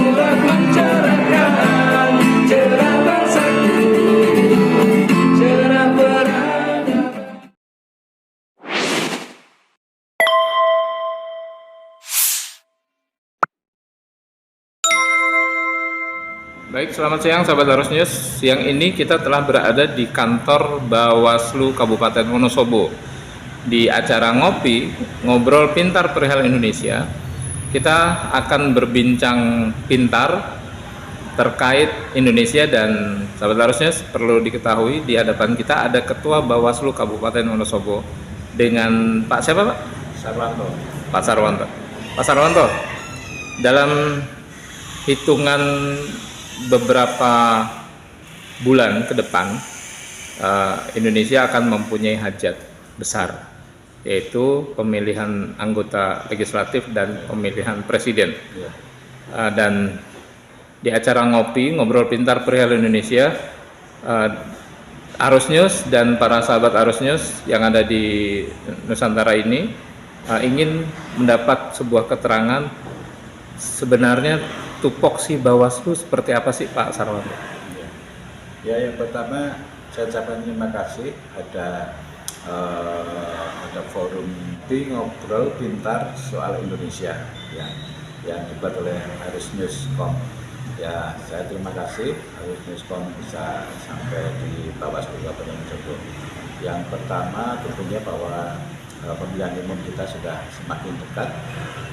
Marilah mencerahkan cerah bangsaku, cerah peradaban. Baik, selamat siang sahabat Harus News. Siang ini kita telah berada di kantor Bawaslu Kabupaten Wonosobo. Di acara ngopi, ngobrol pintar perihal Indonesia, kita akan berbincang pintar terkait Indonesia. Dan sahabat Harus News, perlu diketahui di hadapan kita ada Ketua Bawaslu Kabupaten Wonosobo dengan Pak siapa Pak? Sarwanto. Pak Sarwanto. Pak Sarwanto, dalam hitungan beberapa bulan ke depan Indonesia akan mempunyai hajat besar, yaitu pemilihan anggota legislatif dan pemilihan presiden. Dan di acara ngopi ngobrol pintar perihal Indonesia, Harus News dan para sahabat Harus News yang ada di Nusantara ini ingin mendapat sebuah keterangan sebenarnya tupoksi Bawaslu seperti apa sih Pak Sarwanto? Ya, yang pertama saya ucapkan terima kasih ada forum di ngobrol pintar soal Indonesia yang dibuat oleh Harus News.com. Ya, saya terima kasih Harus News.com bisa sampai di Bawaslu Kabupaten Wonosobo. Yang pertama tentunya bahwa pemilihan umum kita sudah semakin dekat,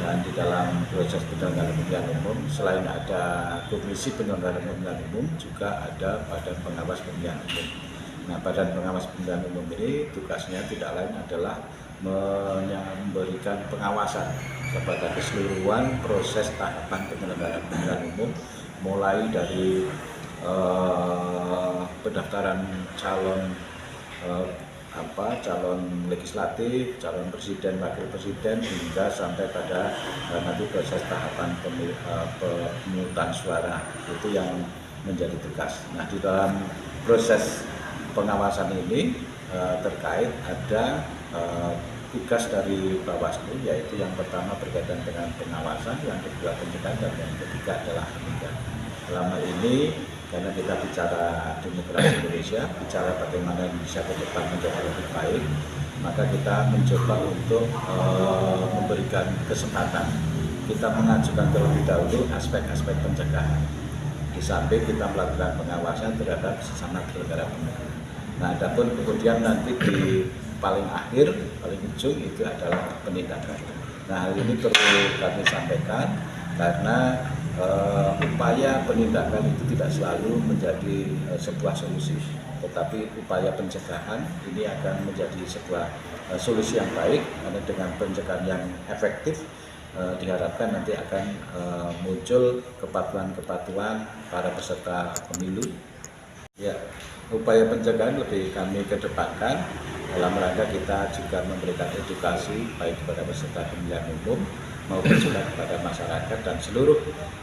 dan di dalam proses penyelenggaraan pemilihan umum selain ada Komisi Penyelenggaraan Pemilihan Umum juga ada Badan Pengawas Pemilihan Umum. Nah, Badan Pengawas Pemilihan Umum ini tugasnya tidak lain adalah memberikan pengawasan kepada keseluruhan proses tahapan penyelenggaraan pemilihan umum, mulai dari pendaftaran calon legislatif, calon presiden, wakil presiden, hingga sampai pada nanti proses tahapan pemungutan suara. Itu yang menjadi tugas. Nah, di dalam proses pengawasan ini terkait ada tugas dari Bawaslu, yaitu yang pertama berkaitan dengan pengawasan, yang kedua pencegahan, dan yang ketiga adalah penindakan. Dalam hal ini, karena kita bicara demokrasi Indonesia, bicara bagaimana Indonesia ke depan menjadi lebih baik, maka kita mencoba untuk memberikan kesempatan. Kita mengajukan terlebih dahulu aspek-aspek pencegahan, di samping kita melakukan pengawasan terhadap sesama penyelenggara pemilu. Nah, adapun kemudian nanti di paling akhir, paling ujung itu adalah penindakan. Nah, hal ini perlu kami sampaikan karena upaya penindakan itu tidak selalu menjadi sebuah solusi, tetapi upaya pencegahan ini akan menjadi sebuah solusi yang baik, karena dengan pencegahan yang efektif diharapkan nanti akan muncul kepatuhan-kepatuhan para peserta pemilu. Ya, upaya pencegahan lebih kami kedepankan dalam rangka kita juga memberikan edukasi baik kepada peserta pemilihan umum maupun juga kepada masyarakat dan seluruh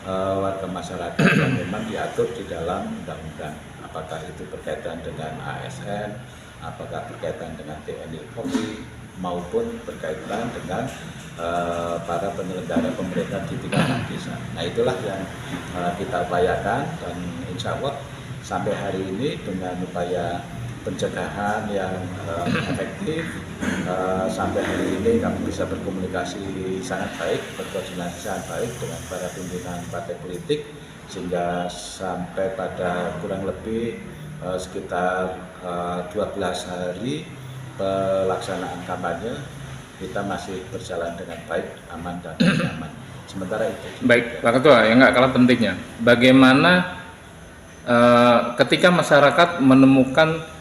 warga masyarakat yang memang diatur di dalam undang-undang, apakah itu berkaitan dengan ASN, apakah berkaitan dengan TNI Polri, maupun berkaitan dengan para penyelenggara pemerintahan di tingkat desa. Nah, itulah yang kita upayakan, dan insya Allah sampai hari ini dengan upaya pencegahan yang efektif, sampai hari ini kami bisa berkomunikasi sangat baik, berkoordinasi sangat baik dengan para pimpinan partai politik, sehingga sampai pada kurang lebih sekitar 12 hari pelaksanaan kampanye kita masih berjalan dengan baik, aman dan nyaman. Sementara itu. Baik, Pak Ketua, yang nggak kalah pentingnya, bagaimana ketika masyarakat menemukan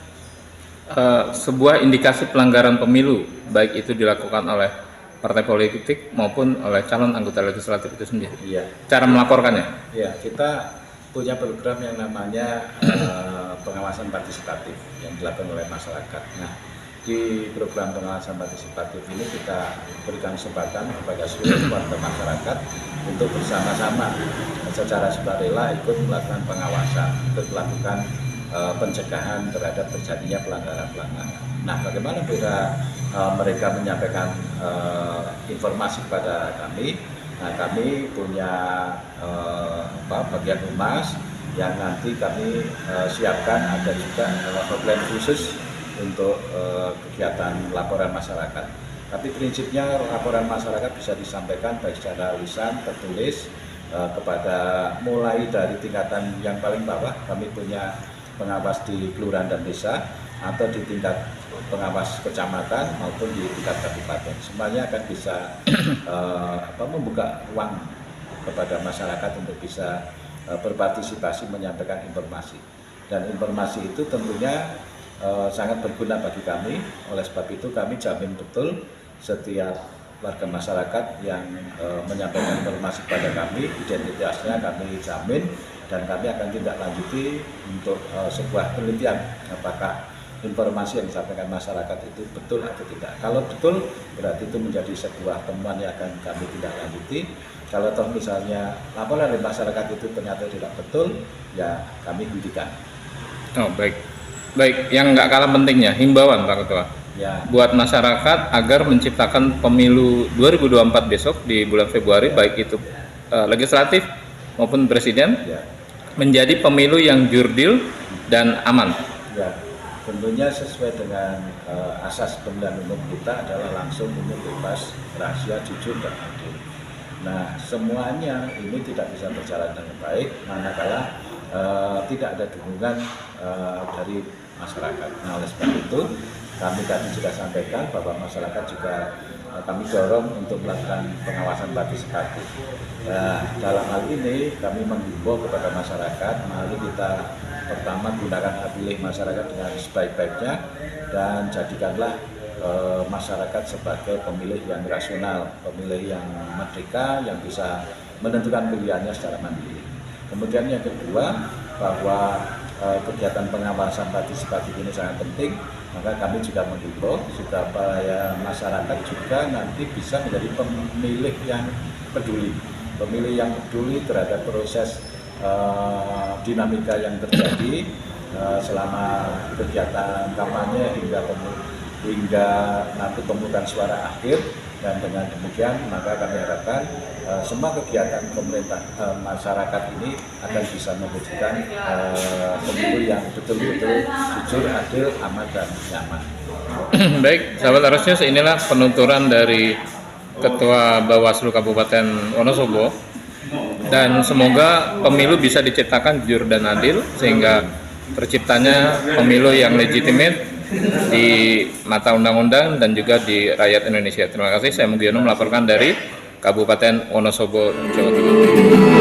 sebuah indikasi pelanggaran pemilu, baik itu dilakukan oleh partai politik maupun oleh calon anggota legislatif itu sendiri. Iya. Cara melaporkannya? Ya, kita punya program yang namanya pengawasan partisipatif yang dilakukan oleh masyarakat. Nah, di program pengawasan partisipatif ini kita berikan kesempatan kepada seluruh warga masyarakat untuk bersama-sama secara sukarela ikut melakukan pengawasan, ikut melakukan pencegahan terhadap terjadinya pelanggaran-pelanggaran. Nah, bagaimana bila mereka menyampaikan informasi kepada kami? Nah, kami punya bagian humas yang nanti kami siapkan ada juga hotline khusus untuk kegiatan laporan masyarakat. Tapi prinsipnya laporan masyarakat bisa disampaikan baik secara lisan, tertulis, kepada mulai dari tingkatan yang paling bawah. Kami punya pengawas di kelurahan dan desa, atau di tingkat pengawas kecamatan maupun di tingkat kabupaten. Semuanya akan bisa membuka ruang kepada masyarakat untuk bisa berpartisipasi menyampaikan informasi. Dan informasi itu tentunya sangat berguna bagi kami. Oleh sebab itu kami jamin betul setiap warga masyarakat yang menyampaikan informasi pada kami, identitasnya kami jamin, dan kami akan tindak lanjuti untuk sebuah penelitian apakah informasi yang disampaikan masyarakat itu betul atau tidak. Kalau betul, berarti itu menjadi sebuah temuan yang akan kami tindak lanjuti. Kalau toh misalnya laporan dari masyarakat itu ternyata tidak betul, ya kami hentikan. Oh, baik. Baik, yang nggak kalah pentingnya, himbauan Pak Ketua. Ya. Buat masyarakat agar menciptakan pemilu 2024 besok di bulan Februari, baik itu legislatif maupun presiden, Ya. menjadi pemilu yang jurdil dan aman. Ya, tentunya sesuai dengan asas pemilihan umum kita adalah langsung, umum, bebas, rahasia, jujur, dan adil. Nah, semuanya ini tidak bisa berjalan dengan baik manakala tidak ada dukungan dari masyarakat. Nah, oleh sebab itu kami tadi sudah sampaikan bahwa masyarakat juga kami dorong untuk melakukan pengawasan partisipatif. Nah, dalam hal ini kami menghimbau kepada masyarakat, mari kita pertama gunakan hak pilih masyarakat dengan sebaik-baiknya dan jadikanlah masyarakat sebagai pemilih yang rasional, pemilih yang merdeka, yang bisa menentukan pilihannya secara mandiri. Kemudian yang kedua, bahwa kegiatan pengawasan partisipatif ini sangat penting, maka kami juga menghimbau supaya masyarakat juga nanti bisa menjadi pemilih yang peduli, terhadap proses dinamika yang terjadi selama kegiatan kampanye hingga nanti pemungutan suara akhir. Dan dengan demikian maka kami harapkan semua kegiatan pemerintah masyarakat ini akan bisa mewujudkan pemilu yang betul-betul jujur, adil, aman, dan nyaman. Baik, sahabat Arosnews, inilah penuturan dari Ketua Bawaslu Kabupaten Wonosobo, dan semoga pemilu bisa diciptakan jujur dan adil sehingga terciptanya pemilu yang legitimate di mata undang-undang dan juga di rakyat Indonesia. Terima kasih. Saya Mugiono melaporkan dari Kabupaten Wonosobo, Jawa Tengah.